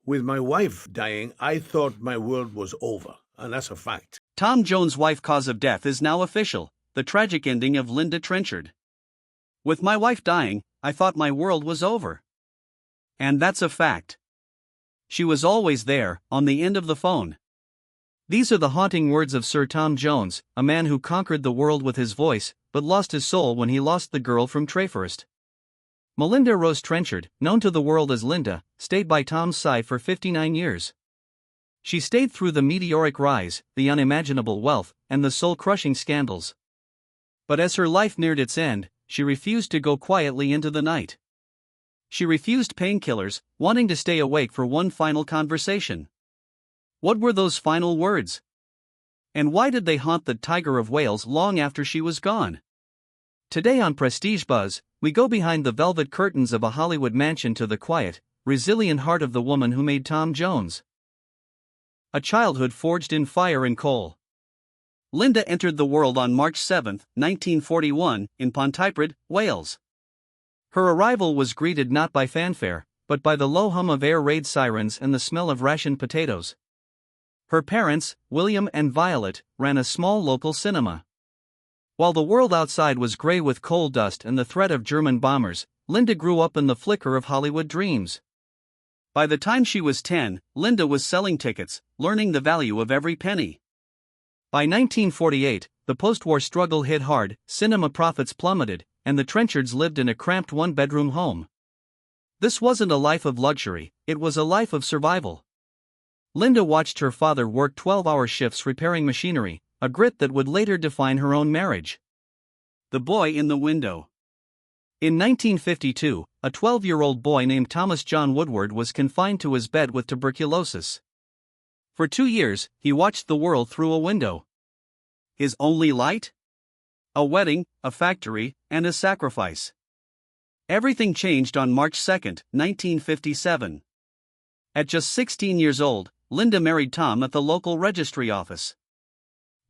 With my wife dying, I thought my world was over, and that's a fact. Tom Jones' wife cause of death is now official, the tragic ending of Linda Trenchard. With my wife dying, I thought my world was over. And that's a fact. She was always there, on the end of the phone. These are the haunting words of Sir Tom Jones, a man who conquered the world with his voice, but lost his soul when he lost the girl from Treforest. Melinda Rose Trenchard, known to the world as Linda, stayed by Tom's side for 59 years. She stayed through the meteoric rise, the unimaginable wealth, and the soul-crushing scandals. But as her life neared its end, she refused to go quietly into the night. She refused painkillers, wanting to stay awake for one final conversation. What were those final words? And why did they haunt the Tiger of Wales long after she was gone? Today on Prestige Buzz, we go behind the velvet curtains of a Hollywood mansion to the quiet, resilient heart of the woman who made Tom Jones. A childhood forged in fire and coal. Linda entered the world on March 7, 1941, in Pontypridd, Wales. Her arrival was greeted not by fanfare, but by the low hum of air raid sirens and the smell of rationed potatoes. Her parents, William and Violet, ran a small local cinema. While the world outside was gray with coal dust and the threat of German bombers, Linda grew up in the flicker of Hollywood dreams. By the time she was 10, Linda was selling tickets, learning the value of every penny. By 1948, the post-war struggle hit hard, cinema profits plummeted, and the Trenchards lived in a cramped one-bedroom home. This wasn't a life of luxury, it was a life of survival. Linda watched her father work 12-hour shifts repairing machinery, a grit that would later define her own marriage. The boy in the window. In 1952, a 12-year-old boy named Thomas John Woodward was confined to his bed with tuberculosis. For 2 years, he watched the world through a window. His only light? A wedding, a factory, and a sacrifice. Everything changed on March 2, 1957. At just 16 years old, Linda married Tom at the local registry office.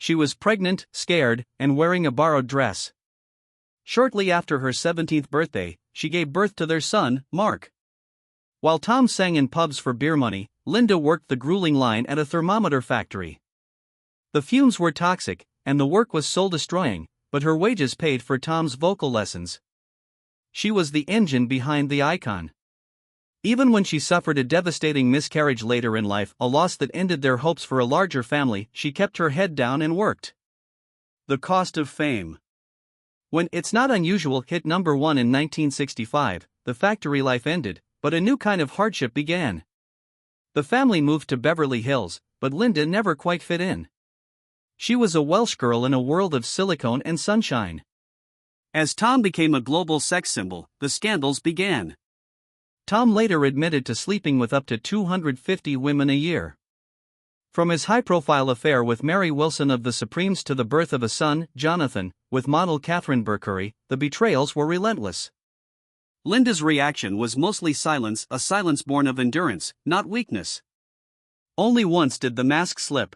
She was pregnant, scared, and wearing a borrowed dress. Shortly after her 17th birthday, she gave birth to their son, Mark. While Tom sang in pubs for beer money, Linda worked the grueling line at a thermometer factory. The fumes were toxic, and the work was soul-destroying, but her wages paid for Tom's vocal lessons. She was the engine behind the icon. Even when she suffered a devastating miscarriage later in life, a loss that ended their hopes for a larger family, she kept her head down and worked. The cost of fame. When It's Not Unusual hit number 1 in 1965, the factory life ended, but a new kind of hardship began. The family moved to Beverly Hills, but Linda never quite fit in. She was a Welsh girl in a world of silicone and sunshine. As Tom became a global sex symbol, the scandals began. Tom later admitted to sleeping with up to 250 women a year. From his high-profile affair with Mary Wilson of the Supremes to the birth of a son, Jonathan, with model Catherine Burkery, the betrayals were relentless. Linda's reaction was mostly silence, a silence born of endurance, not weakness. Only once did the mask slip.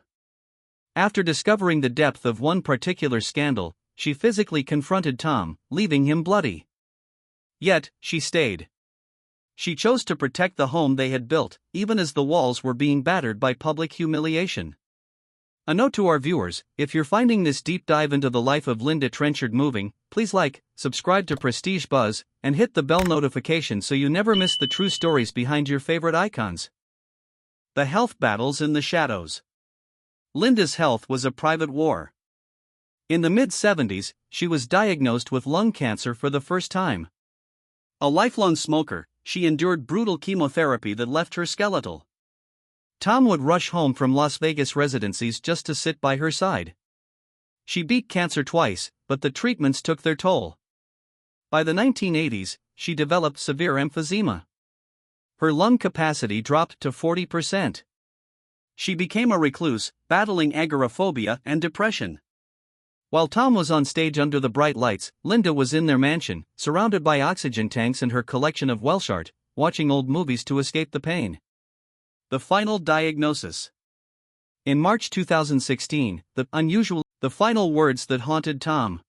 After discovering the depth of one particular scandal, she physically confronted Tom, leaving him bloody. Yet, she stayed. She chose to protect the home they had built, even as the walls were being battered by public humiliation. A note to our viewers: if you're finding this deep dive into the life of Linda Trenchard moving, please like, subscribe to Prestige Buzz, and hit the bell notification so you never miss the true stories behind your favorite icons. The health battles in the shadows. Linda's health was a private war. In the mid-70s, she was diagnosed with lung cancer for the first time. A lifelong smoker, she endured brutal chemotherapy that left her skeletal. Tom would rush home from Las Vegas residencies just to sit by her side. She beat cancer twice, but the treatments took their toll. By the 1980s, she developed severe emphysema. Her lung capacity dropped to 40%. She became a recluse, battling agoraphobia and depression. While Tom was on stage under the bright lights, Linda was in their mansion, surrounded by oxygen tanks and her collection of Welsh art, watching old movies to escape the pain. The final diagnosis. In March 2016, the final words that haunted Tom.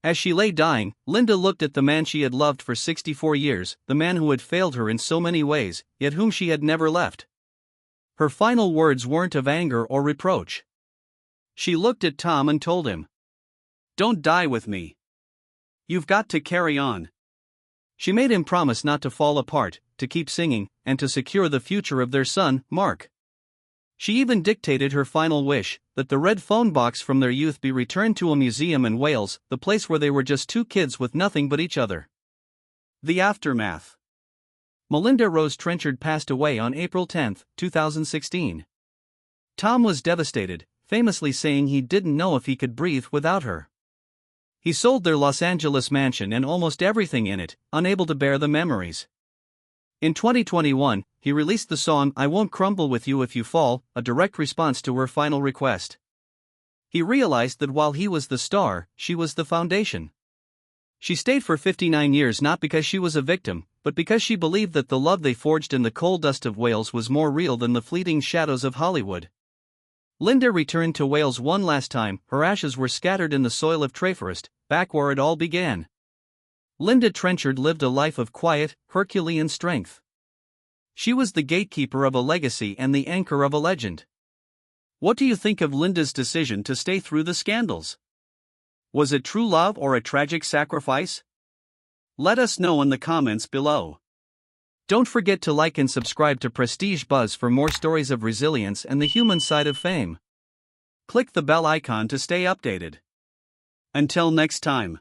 As she lay dying, Linda looked at the man she had loved for 64 years, the man who had failed her in so many ways, yet whom she had never left. Her final words weren't of anger or reproach. She looked at Tom and told him, "Don't die with me. You've got to carry on." She made him promise not to fall apart, to keep singing, and to secure the future of their son, Mark. She even dictated her final wish, that the red phone box from their youth be returned to a museum in Wales, the place where they were just two kids with nothing but each other. The aftermath. Melinda Rose Trenchard passed away on April 10, 2016. Tom was devastated, famously saying he didn't know if he could breathe without her. He sold their Los Angeles mansion and almost everything in it, unable to bear the memories. In 2021, he released the song "I Won't Crumble With You If You Fall," a direct response to her final request. He realized that while he was the star, she was the foundation. She stayed for 59 years not because she was a victim, but because she believed that the love they forged in the coal dust of Wales was more real than the fleeting shadows of Hollywood. Linda returned to Wales one last time. Her ashes were scattered in the soil of Treforest, back where it all began. Linda Trenchard lived a life of quiet, Herculean strength. She was the gatekeeper of a legacy and the anchor of a legend. What do you think of Linda's decision to stay through the scandals? Was it true love or a tragic sacrifice? Let us know in the comments below. Don't forget to like and subscribe to Prestige Buzz for more stories of resilience and the human side of fame. Click the bell icon to stay updated. Until next time.